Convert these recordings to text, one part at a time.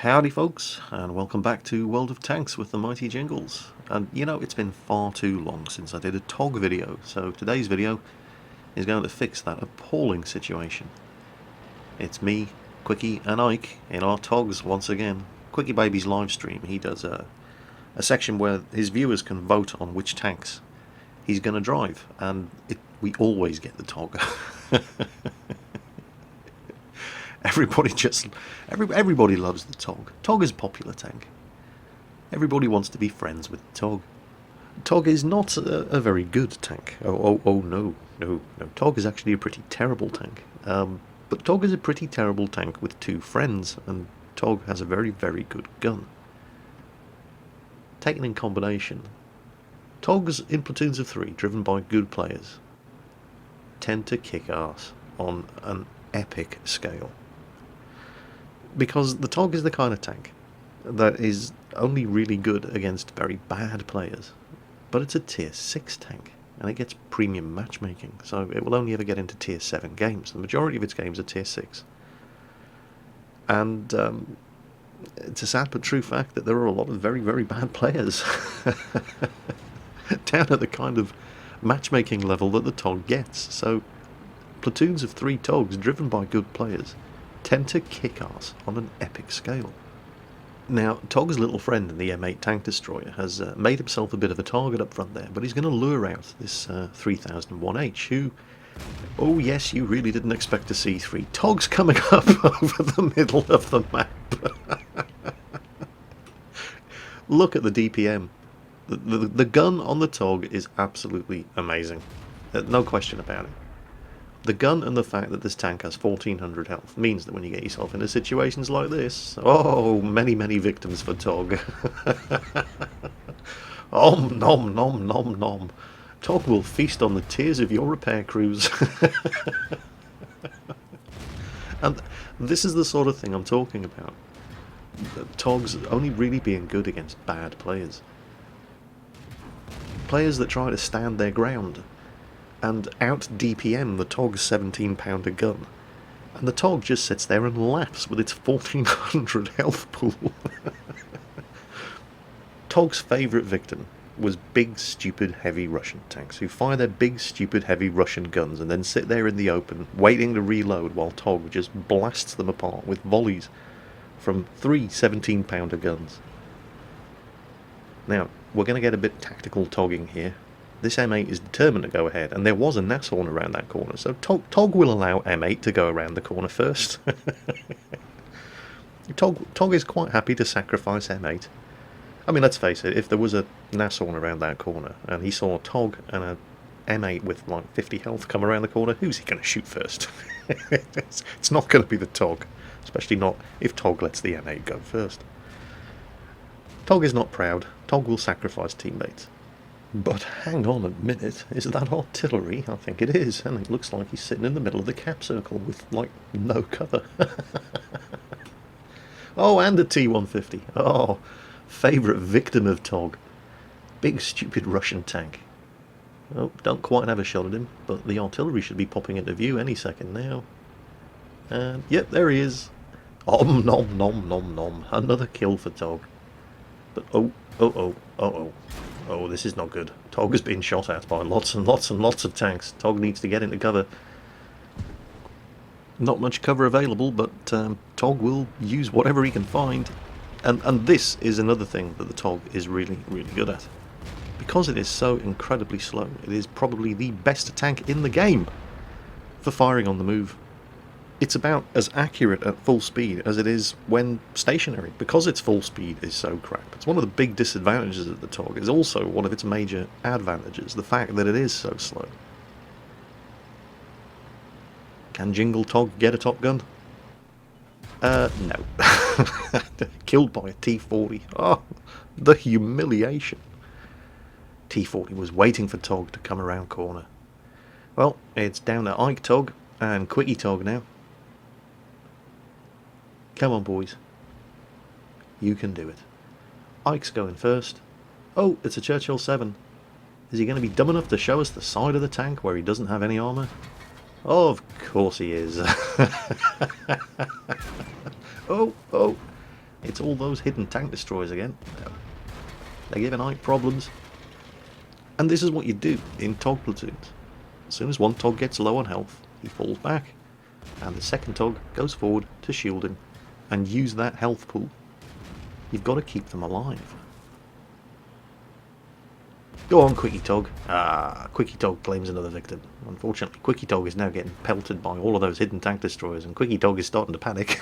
Howdy folks, and welcome back to World of Tanks with the mighty Jingles. And you know, it's been far too long since I did a TOG video, so today's video is going to fix that appalling situation. It's me, Quickie, and Ike in our TOGs once again. Quickie Baby's live stream, he does a section where his viewers can vote on which tanks he's going to drive, and we always get the TOG. Everybody loves the TOG. TOG is a popular tank. Everybody wants to be friends with the TOG. TOG is not a very good tank. Oh no. TOG is actually a pretty terrible tank. But TOG is a pretty terrible tank with two friends, and TOG has a very, very good gun. Taken in combination, TOGs in platoons of 3, driven by good players, tend to kick ass on an epic scale. Because the TOG is the kind of tank that is only really good against very bad players. But it's a tier 6 tank, and it gets premium matchmaking, so it will only ever get into tier 7 games. The majority of its games are tier 6. And it's a sad but true fact that there are a lot of very, very bad players down at the kind of matchmaking level that the TOG gets. So platoons of 3 TOGs driven by good players tend to kick ass on an epic scale. Now, TOG's little friend in the M8 tank destroyer has made himself a bit of a target up front there, but he's going to lure out this 3001H, who, oh yes, you really didn't expect to see 3 TOGs coming up over the middle of the map. Look at the DPM. The gun on the TOG is absolutely amazing. No question about it. The gun and the fact that this tank has 1400 health means that when you get yourself into situations like this, oh, many, many victims for TOG. Om nom nom nom nom. TOG will feast on the tears of your repair crews. And this is the sort of thing I'm talking about. TOG's only really being good against bad players. Players that try to stand their ground and out DPM the TOG's 17-pounder gun. And the TOG just sits there and laughs with its 1400 health pool. TOG's favourite victim was big, stupid, heavy Russian tanks who fire their big, stupid, heavy Russian guns and then sit there in the open waiting to reload while TOG just blasts them apart with volleys from 3 17-pounder guns. Now, we're going to get a bit tactical TOGing here. This M8 is determined to go ahead, and there was a Nashorn around that corner, so TOG will allow M8 to go around the corner first. TOG is quite happy to sacrifice M8. I mean, let's face it, if there was a Nashorn around that corner, and he saw TOG and a M8 with like 50 health come around the corner, who's he going to shoot first? It's not going to be the TOG, especially not if TOG lets the M8 go first. TOG is not proud. TOG will sacrifice teammates. But hang on a minute, is that artillery? I think it is, and it looks like he's sitting in the middle of the cap circle with, like, no cover. Oh, and a T-150. Oh, favourite victim of TOG. Big stupid Russian tank. Oh, don't quite have a shot at him, but the artillery should be popping into view any second now. And, yep, there he is. Om nom nom nom nom. Another kill for TOG. But oh, this is not good. TOG has been shot at by lots and lots and lots of tanks. TOG needs to get into cover. Not much cover available, but TOG will use whatever he can find. And this is another thing that the TOG is really, really good at. Because it is so incredibly slow, it is probably the best tank in the game for firing on the move. It's about as accurate at full speed as it is when stationary, because its full speed is so crap. It's one of the big disadvantages of the TOG. It's also one of its major advantages, the fact that it is so slow. Can Jingle TOG get a Top Gun? No. Killed by a T-40. Oh, the humiliation. T-40 was waiting for TOG to come around corner. Well, it's down to Ike TOG and Quickie TOG now. Come on, boys. You can do it. Ike's going first. Oh, it's a Churchill 7. Is he going to be dumb enough to show us the side of the tank where he doesn't have any armour? Oh, of course he is. Oh, It's all those hidden tank destroyers again. They're giving Ike problems. And this is what you do in TOG platoons. As soon as one TOG gets low on health, he falls back, and the second TOG goes forward to shield him and use that health pool. You've got to keep them alive. Go on, Quickie TOG. Ah, Quickie TOG claims another victim. Unfortunately, Quickie TOG is now getting pelted by all of those hidden tank destroyers, and Quickie TOG is starting to panic.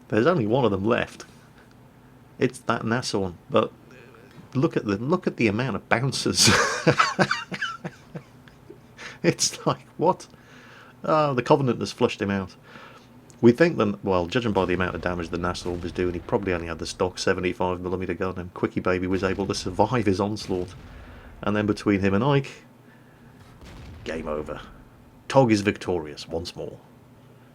There's only one of them left. It's that NASA one, but look at the amount of bouncers. It's like, what? Oh, the Covenant has flushed him out. We think that, well, judging by the amount of damage the NASA was doing, he probably only had the stock 75mm gun, and Quickie Baby was able to survive his onslaught. And then between him and Ike, game over. TOG is victorious once more.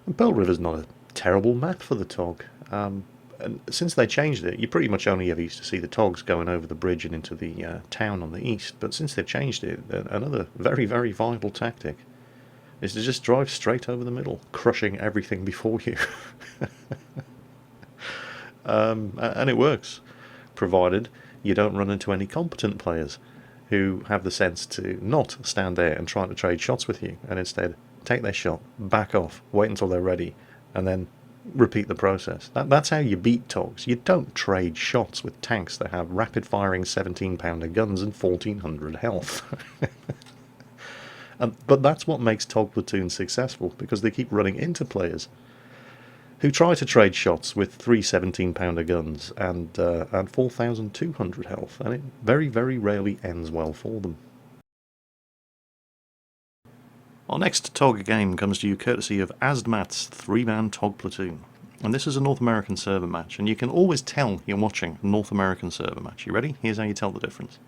And Pearl River's not a terrible map for the TOG. And since they changed it, you pretty much only ever used to see the TOGs going over the bridge and into the town on the east. But since they've changed it, another very, very viable tactic is to just drive straight over the middle, crushing everything before you. And it works, provided you don't run into any competent players who have the sense to not stand there and try to trade shots with you, and instead take their shot, back off, wait until they're ready, and then repeat the process. That's how you beat TOGs. You don't trade shots with tanks that have rapid-firing 17-pounder guns and 1400 health. But that's what makes TOG platoons successful, because they keep running into players who try to trade shots with 3 17-pounder guns and 4,200 health, and it very, very rarely ends well for them. Our next TOG game comes to you courtesy of Asdmat's 3-man TOG platoon. And this is a North American server match, and you can always tell you're watching a North American server match. You ready? Here's how you tell the difference.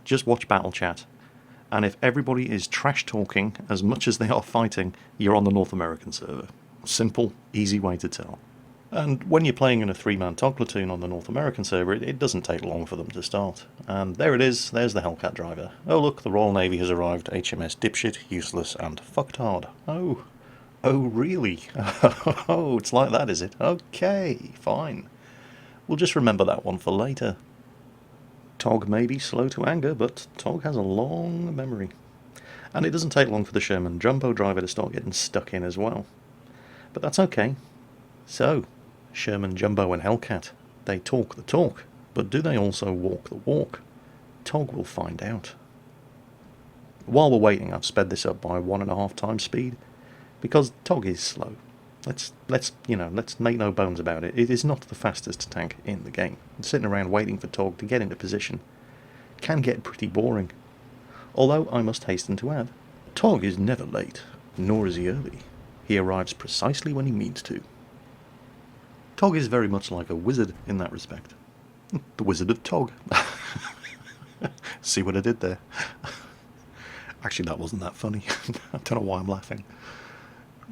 Just watch battle chat, and if everybody is trash-talking as much as they are fighting, you're on the North American server. Simple, easy way to tell. And when you're playing in a 3-man TOG platoon on the North American server, it doesn't take long for them to start. And there it is, there's the Hellcat driver. Oh look, the Royal Navy has arrived, HMS Dipshit, Useless and Fucktard. Oh really? Oh, it's like that, is it? Okay, fine. We'll just remember that one for later. TOG may be slow to anger, but TOG has a long memory. And it doesn't take long for the Sherman Jumbo driver to start getting stuck in as well. But that's okay. So, Sherman Jumbo and Hellcat, they talk the talk, but do they also walk the walk? TOG will find out. While we're waiting, I've sped this up by 1.5 times speed, because TOG is slow. Let's make no bones about it. It is not the fastest tank in the game. Sitting around waiting for TOG to get into position can get pretty boring. Although I must hasten to add, TOG is never late, nor is he early. He arrives precisely when he means to. TOG is very much like a wizard in that respect. The Wizard of TOG. See what I did there? Actually, that wasn't that funny. I don't know why I'm laughing.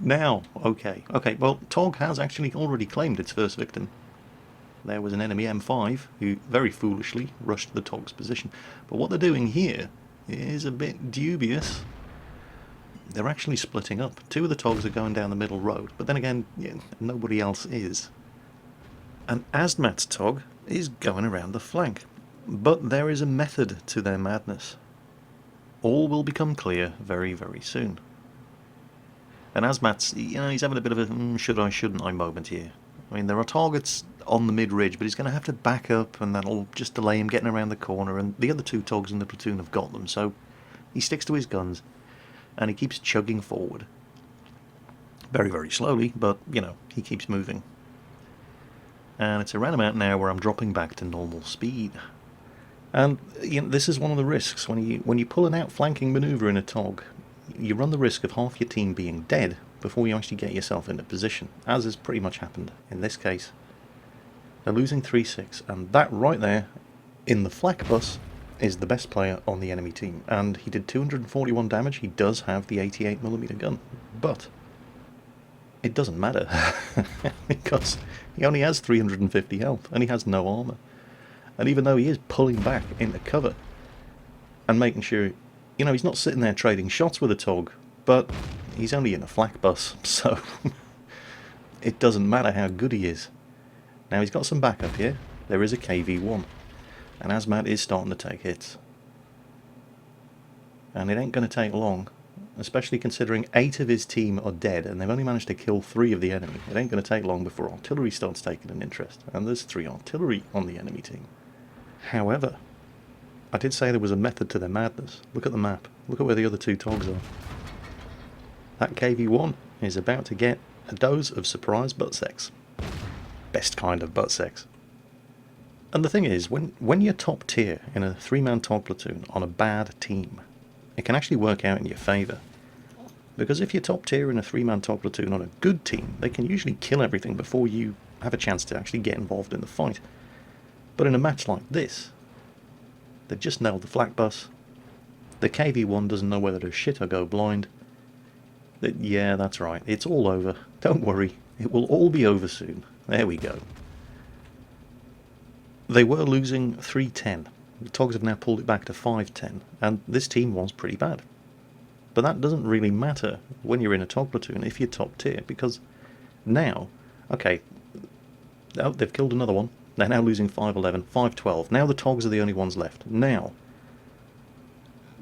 Now, okay, well, TOG has actually already claimed its first victim. There was an enemy M5 who very foolishly rushed the TOG's position. But what they're doing here is a bit dubious. They're actually splitting up. 2 of the TOGs are going down the middle road, but then again, nobody else is. And Asdmat's TOG is going around the flank. But there is a method to their madness. All will become clear very, very soon. And Asmat's, he's having a bit of a should I, shouldn't I moment here. I mean, there are targets on the mid-ridge, but he's going to have to back up, and that'll just delay him getting around the corner, and the other 2 TOGs in the platoon have got them, so he sticks to his guns, and he keeps chugging forward. Very, very slowly, but, he keeps moving. And it's around about now where I'm dropping back to normal speed. And, this is one of the risks. When you pull an outflanking manoeuvre in a TOG, you run the risk of half your team being dead before you actually get yourself into position, as has pretty much happened in this case. They're losing 3-6, and that right there, in the flak bus, is the best player on the enemy team. And he did 241 damage. He does have the 88mm gun, but it doesn't matter, because he only has 350 health, and he has no armour. And even though he is pulling back into cover, and making sure, he's not sitting there trading shots with a TOG, but he's only in a flak bus, so it doesn't matter how good he is. Now he's got some backup here. There is a KV-1. And Azmat is starting to take hits. And it ain't going to take long, especially considering 8 of his team are dead and they've only managed to kill 3 of the enemy. It ain't going to take long before artillery starts taking an interest. And there's 3 artillery on the enemy team. However, I did say there was a method to their madness. Look at the map. Look at where the other 2 TOGs are. That KV-1 is about to get a dose of surprise butt sex. Best kind of butt sex. And the thing is, when you're top tier in a 3-man TOG platoon on a bad team, it can actually work out in your favour. Because if you're top tier in a 3-man TOG platoon on a good team, they can usually kill everything before you have a chance to actually get involved in the fight. But in a match like this, they've just nailed the flak bus. The KV-1 doesn't know whether to shit or go blind. Yeah, that's right, it's all over. Don't worry, it will all be over soon. There we go. They were losing 3-10. The TOGs have now pulled it back to 5-10, and this team was pretty bad. But that doesn't really matter when you're in a TOG platoon if you're top tier, because now, okay, oh, they've killed another one. They're now losing 5-11, 5-12. Now the TOGs are the only ones left. Now,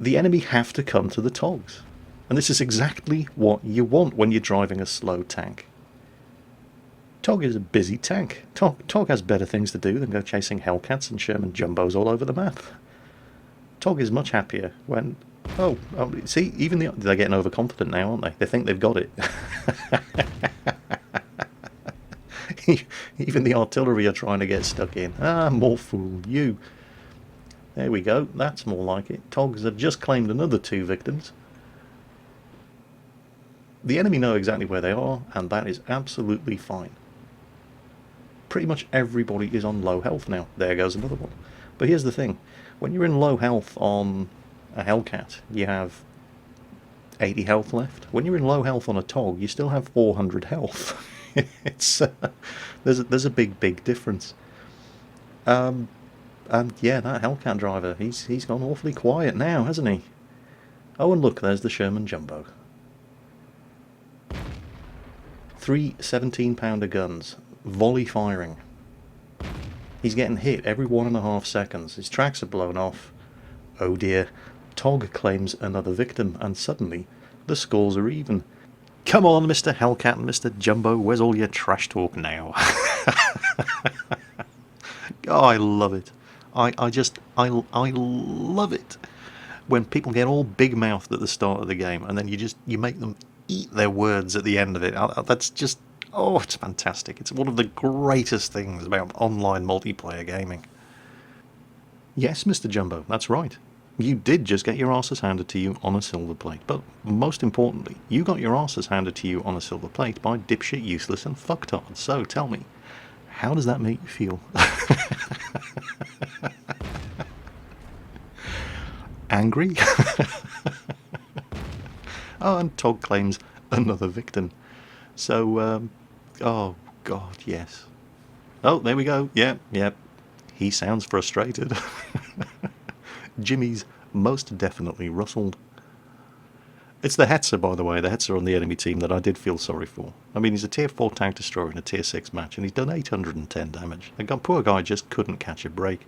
the enemy have to come to the TOGs. And this is exactly what you want when you're driving a slow tank. TOG is a busy tank. TOG has better things to do than go chasing Hellcats and Sherman Jumbos all over the map. TOG is much happier when... Oh, see, even they're getting overconfident now, aren't they? They think they've got it. Even the artillery are trying to get stuck in. Ah, more fool, you. There we go, that's more like it. TOGs have just claimed another 2 victims. The enemy know exactly where they are, and that is absolutely fine. Pretty much everybody is on low health now. There goes another one. But here's the thing. When you're in low health on a Hellcat, you have 80 health left. When you're in low health on a TOG, you still have 400 health. It's there's a big difference. And yeah, that Hellcat driver, he's gone awfully quiet now, hasn't he? Oh, and look, there's the Sherman Jumbo. 3 17-pounder guns, volley firing. He's getting hit every 1.5 seconds. His tracks are blown off. Oh dear. TOG claims another victim, and suddenly the scores are even. Come on, Mr. Hellcat and Mr. Jumbo, where's all your trash talk now? Oh, I love it. I love it when people get all big-mouthed at the start of the game, and then you make them eat their words at the end of it. That's just, oh, it's fantastic. It's one of the greatest things about online multiplayer gaming. Yes, Mr. Jumbo, that's right. You did just get your asses handed to you on a silver plate, but most importantly, you got your asses handed to you on a silver plate by dipshit, useless, and fucktards. So tell me, how does that make you feel? Angry? Oh, and TOG claims another victim. So, oh god, yes. Oh, there we go. Yep. He sounds frustrated. Jimmy's most definitely rustled. It's the Hetzer, by the way. The Hetzer on the enemy team that I did feel sorry for. I mean, he's a tier 4 tank destroyer in a tier 6 match, and he's done 810 damage. The poor guy just couldn't catch a break.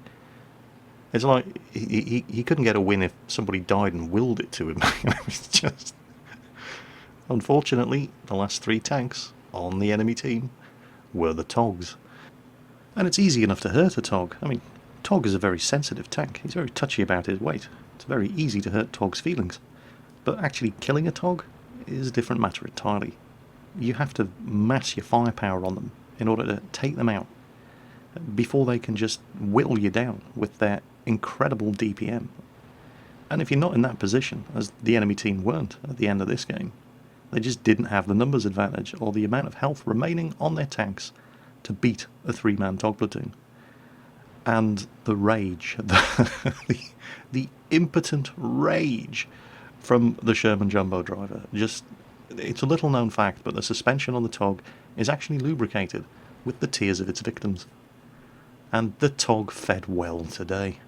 It's like he couldn't get a win if somebody died and willed it to him. It was just... Unfortunately, the last 3 tanks on the enemy team were the TOGs. And it's easy enough to hurt a TOG. I mean, TOG is a very sensitive tank. He's very touchy about his weight. It's very easy to hurt TOG's feelings. But actually killing a TOG is a different matter entirely. You have to mass your firepower on them in order to take them out before they can just whittle you down with their incredible DPM. And if you're not in that position, as the enemy team weren't at the end of this game, they just didn't have the numbers advantage or the amount of health remaining on their tanks to beat a 3-man TOG platoon. And the rage, the impotent rage from the Sherman Jumbo driver. Just, it's a little known fact, but the suspension on the TOG is actually lubricated with the tears of its victims. And the TOG fed well today.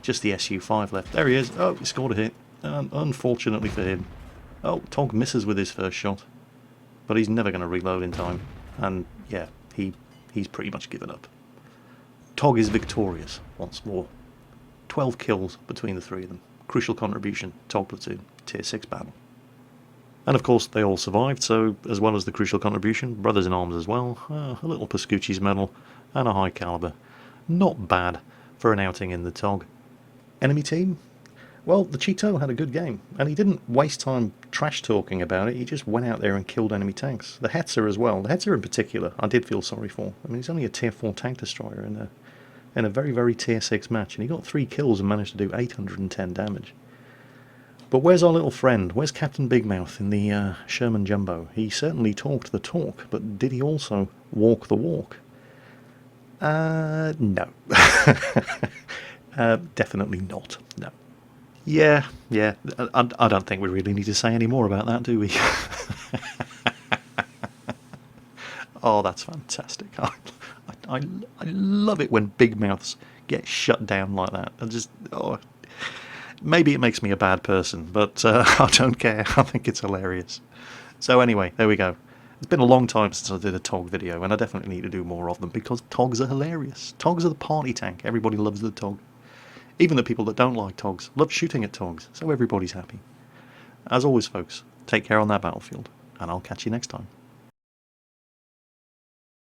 Just the SU-5 left. There he is. Oh, he scored a hit. And unfortunately for him, oh, TOG misses with his first shot. but he's never going to reload in time. And yeah, he's pretty much given up. TOG is victorious once more. 12 kills between the three of them. Crucial contribution, TOG platoon, tier 6 battle. And of course they all survived, so as well as the crucial contribution, brothers in arms as well, a little Pascucci's medal, and a high caliber. Not bad for an outing in the TOG. Enemy team? Well, the Cheeto had a good game, and he didn't waste time trash talking about it, he just went out there and killed enemy tanks. The Hetzer as well, the Hetzer in particular, I did feel sorry for. I mean, he's only a tier 4 tank destroyer in a very, very tier 6 match, and he got 3 kills and managed to do 810 damage. But where's our little friend? Where's Captain Big Mouth in the Sherman Jumbo? He certainly talked the talk, but did he also walk the walk? No. Definitely not, no. Yeah, I don't think we really need to say any more about that, do we? Oh, that's fantastic. I love it when big mouths get shut down like that. Maybe it makes me a bad person, but I don't care. I think it's hilarious. So anyway, there we go. It's been a long time since I did a TOG video, and I definitely need to do more of them, because TOGs are hilarious. TOGs are the party tank. Everybody loves the TOG. Even the people that don't like TOGs love shooting at TOGs, so everybody's happy. As always, folks, take care on that battlefield, and I'll catch you next time.